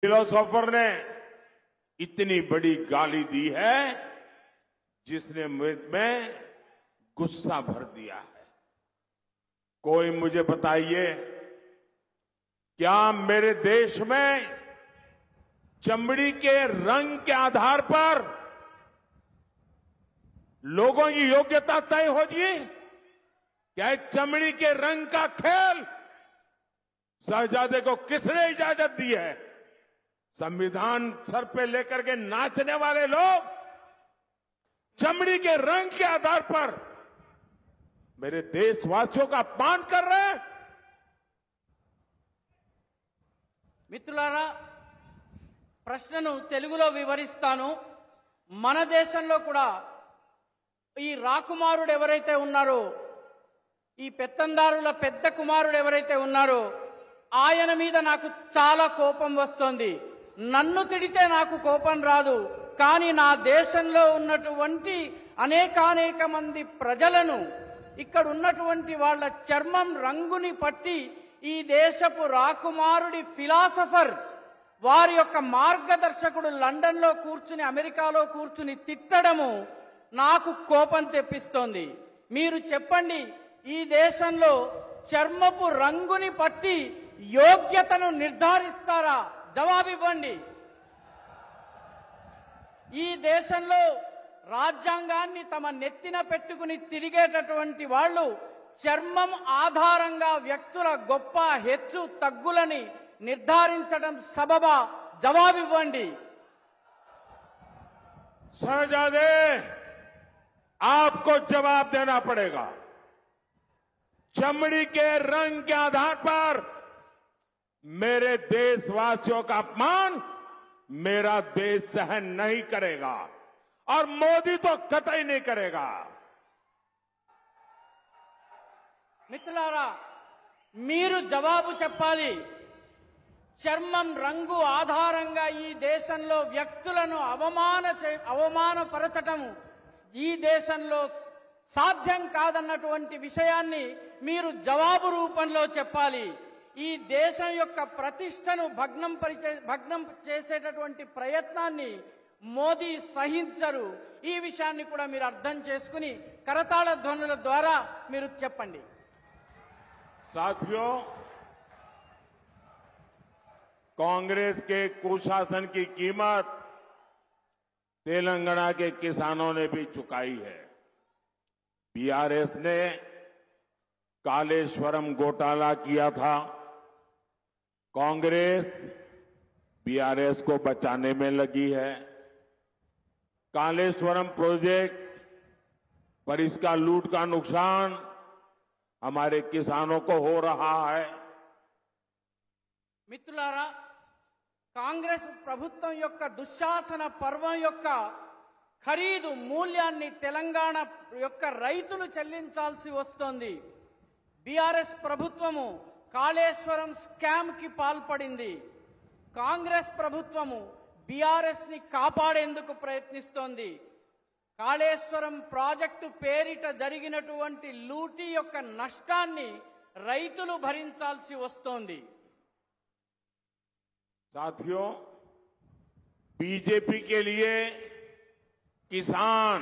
Philosopher ने इतनी बड़ी गाली दी है जिसने मुझ में गुस्सा भर दिया है। कोई मुझे बताइए, क्या मेरे देश में चमड़ी के रंग के आधार पर लोगों की योग्यता तय हो जी? क्या चमड़ी के रंग का खेल शहजादे को किसने इजाजत दी है? संविधान सर पे लेकर के नाचने वाले लोग चमड़ी के रंग के आधार पर मेरे देशवासियों का अपमान कर रहे हैं। మిత్రులారా, ప్రశ్నను తెలుగులో వివరిస్తాను. మన దేశంలో కూడా ఈ రాకుమారుడు ఎవరైతే ఉన్నారో, ఈ పెత్తందారుల పెద్ద కుమారుడు ఎవరైతే ఉన్నారో ఆయన మీద నాకు చాలా కోపం వస్తుంది. నన్ను తిడితే నాకు కోపం రాదు, కానీ నా దేశంలో ఉన్నటువంటి అనేక మంది ప్రజలను, ఇక్కడ ఉన్నటువంటి వాళ్ళ చర్మం రంగుని పట్టి ఈ దేశపు రాకుమారుడి ఫిలాసఫర్ వారి యొక్క మార్గదర్శకుడు లండన్లో కూర్చుని అమెరికాలో కూర్చుని తిట్టడము నాకు కోపం తెప్పిస్తోంది. మీరు చెప్పండి, ఈ దేశంలో చర్మపు రంగుని పట్టి యోగ్యతను నిర్ధారిస్తారా? జవాబివ్వండి. ఈ దేశంలో రాజ్యాంగాన్ని తమ నెత్తిన పెట్టుకుని తిరిగేటటువంటి వాళ్ళు చర్మం ఆధారంగా వ్యక్తుల గొప్ప హెచ్చు తగ్గులని నిర్ధారించడం సబబా? జవాబివ్వండి. शहजादे, आपको जवाब देना पड़ेगा। चमड़ी के रंग के आधार पर मेरे देशवासियों का अपमान मेरा देश सहन नहीं करेगा और मोदी तो कतई नहीं करेगा। మిత్రులారా, మీరు జవాబు చెప్పాలి. చర్మం రంగు ఆధారంగా ఈ దేశంలో వ్యక్తులను అవమానపరచటం ఈ దేశంలో సాధ్యం కాదన్నటువంటి విషయాన్ని మీరు జవాబు రూపంలో చెప్పాలి. ఈ దేశం యొక్క ప్రతిష్టను భగ్నం చేసేటటువంటి ప్రయత్నాన్ని మోదీ సహించరు. ఈ విషయాన్ని కూడా మీరు అర్థం చేసుకుని కరతాళ ధ్వనుల ద్వారా మీరు చెప్పండి. साथियों, कांग्रेस के कुशासन की कीमत तेलंगाना के किसानों ने भी चुकाई है। बीआरएस ने कालेश्वरम घोटाला किया था। कांग्रेस बीआरएस को बचाने में लगी है। कालेश्वरम प्रोजेक्ट पर इसका लूट का नुकसान हमारे किसानों को हो रहा है। మిత్రులారా, కాంగ్రెస్ ప్రభుత్వం యొక్క దుశ్శాసన పర్వం యొక్క ఖరీదు మూల్యాన్ని తెలంగాణ యొక్క రైతులు చెల్లించాల్సి వస్తోంది. బీఆర్ఎస్ ప్రభుత్వము కాళేశ్వరం స్కామ్ కి పాల్పడింది. కాంగ్రెస్ ప్రభుత్వము బీఆర్ఎస్ ని కాపాడేందుకు ప్రయత్నిస్తోంది. కాళేశ్వరం ప్రాజెక్టు పేరిట జరిగినటువంటి లూటీ యొక్క నష్టాన్ని రైతులు భరించాల్సి వస్తోంది. साथियों, बीजेपी के लिए किसान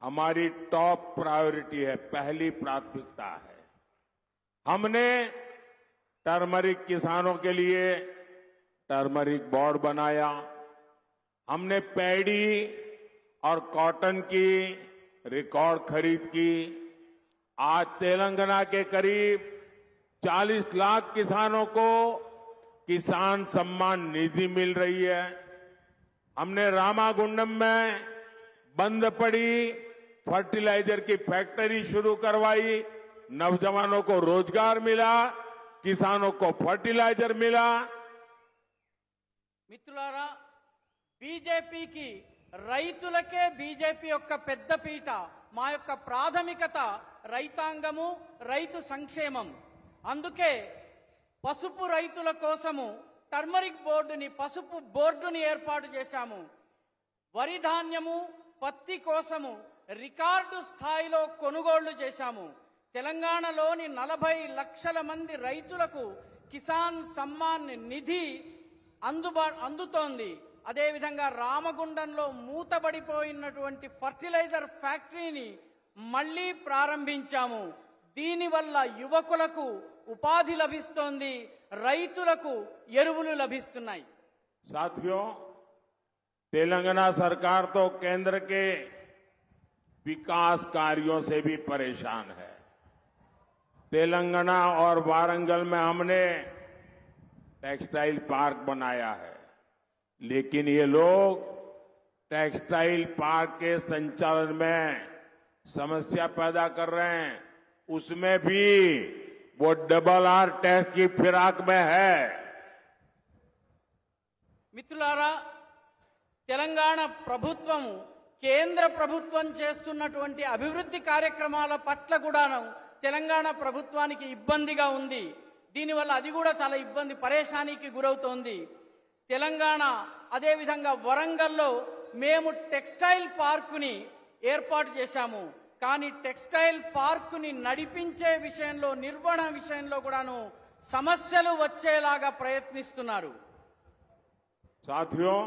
हमारी टॉप प्रायोरिटी है, पहली प्राथमिकता है। हमने टर्मरिक किसानों के लिए टर्मरिक बोर्ड बनाया। हमने पैडी और कॉटन की रिकॉर्ड खरीद की। आज तेलंगाना के करीब 40 लाख किसानों को किसान सम्मान निधि मिल रही है। हमने रामागुंडम में बंद पड़ी फर्टिलाइजर की फैक्ट्री शुरू करवाई। नौजवानों को रोजगार मिला, किसानों को फर्टिलाइजर मिला। మిత్రులారా, బీజేపీకి రైతులకే బీజేపీ యొక్క పెద్దపీట. మా యొక్క ప్రాథమికత రైతాంగము, రైతు సంక్షేమం. అందుకే పసుపు రైతుల కోసము టర్మరిక్ బోర్డుని, పసుపు బోర్డుని ఏర్పాటు చేశాము. వరి ధాన్యము, పత్తి కోసము రికార్డు స్థాయిలో కొనుగోళ్లు చేశాము. తెలంగాణలోని 40 లక్షల మంది రైతులకు కిసాన్ సమ్మాన్ నిధి అందుతోంది. అదేవిధంగా రామగుండంలో మూతబడిపోయినటువంటి ఫర్టిలైజర్ ఫ్యాక్టరీని మళ్లీ ప్రారంభించాము. దీనివల్ల యువకులకు ఉపాధి లభిస్తోంది, రైతులకు ఎరువులు లభిస్తున్నాయి. साथियों, तेलंगाना सरकार तो केंद्र के विकास कार्यों से भी परेशान है। तेलंगाना और वारंगल में हमने टेक्सटाइल पार्क बनाया है, लेकिन ये लोग टेक्सटाइल पार्क के संचालन में समस्या पैदा कर रहे हैं। उसमें भी वो डबल आर टैक्स की फिराक में है। మిత్రులారా, తెలంగాణ ప్రభుత్వం కేంద్ర ప్రభుత్వం చేస్తున్నటువంటి అభివృద్ధి కార్యక్రమాల పట్ల కూడాను తెలంగాణ ప్రభుత్వానికి ఇబ్బందిగా ఉంది. దీనివల్ల అది కూడా చాలా పరేషానికి గురవుతోంది. తెలంగాణ అదేవిధంగా వరంగల్లో మేము టెక్స్టైల్ పార్కుని ఏర్పాటు చేశాము. కానీ టెక్స్టైల్ పార్కుని నడిపించే విషయంలో, నిర్వహణ విషయంలో కూడాను సమస్యలు వచ్చేలాగా ప్రయత్నిస్తున్నారు. साथियों,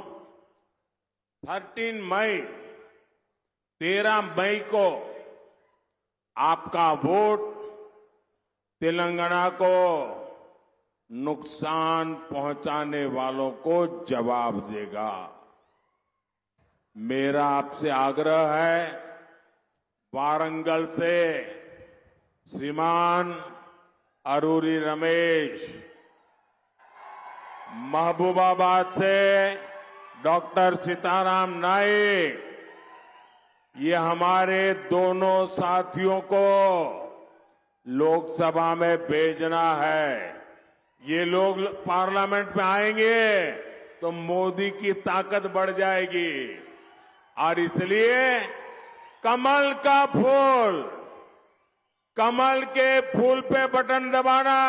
13 मई को आपका वोट तेलंगाना को नुकसान पहुंचाने वालों को जवाब देगा। मेरा आपसे आग्रह है, वारंगल से श्रीमान अरूरी रमेश, महबूबाबाद से डॉक्टर सीताराम नाइक, ये हमारे दोनों साथियों को लोकसभा में भेजना है। ये लोग पार्लियामेंट में आएंगे तो मोदी की ताकत बढ़ जाएगी। और इसलिए कमल का फूल, कमल के फूल पे बटन दबाना,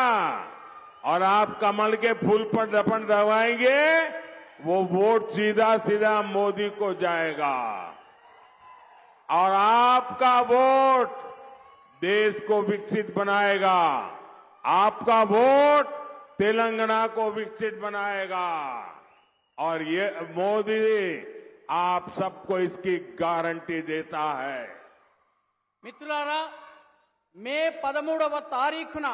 और आप कमल के फूल पर बटन दबाएंगे, वो वोट सीधा सीधा मोदी को जाएगा। और आपका वोट देश को विकसित बनाएगा, आपका वोट तेलंगाना को विकसित बनाएगा। और ये मोदी आप सबको इसकी गारंटी देता है। మిత్రులారా, మే 13వ తారీఖున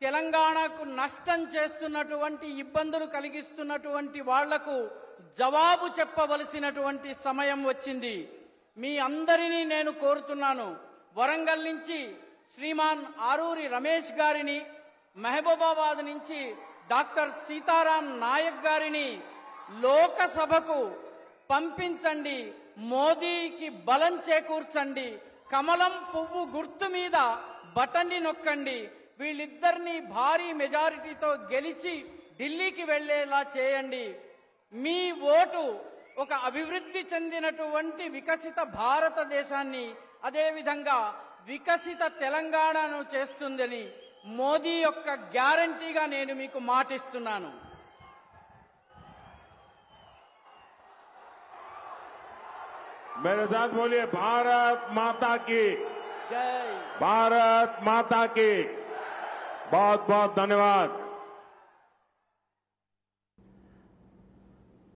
తెలంగాణకు నష్టం చేస్తున్నటువంటి, ఇబ్బందులు కలిగిస్తున్నటువంటి వాళ్లకు జవాబు చెప్పవలసినటువంటి సమయం వచ్చింది. మీ అందరినీ నేను కోరుతున్నాను, వరంగల్ నుంచి శ్రీమాన్ ఆరూరి రమేష్ గారిని, మహబూబాబాద్ నుంచి డాక్టర్ సీతారాం నాయక్ గారిని లోకసభకు పంపించండి. మోదీకి బలం చేకూర్చండి. కమలం పువ్వు గుర్తు మీద బటన్ని నొక్కండి. వీళ్ళిద్దరినీ భారీ మెజారిటీతో గెలిచి ఢిల్లీకి వెళ్లేలా చేయండి. మీ ఓటు ఒక అభివృద్ధి చెందినటువంటి వికసిత భారతదేశాన్ని, అదేవిధంగా వికసిత తెలంగాణను చేస్తుందని మోదీ యొక్క గ్యారంటీగా నేను మీకు మాటిస్తున్నాను. मेरे साथ बोलिए, भारत माता की జై. भारत माता की। बहुत बहुत धन्यवाद।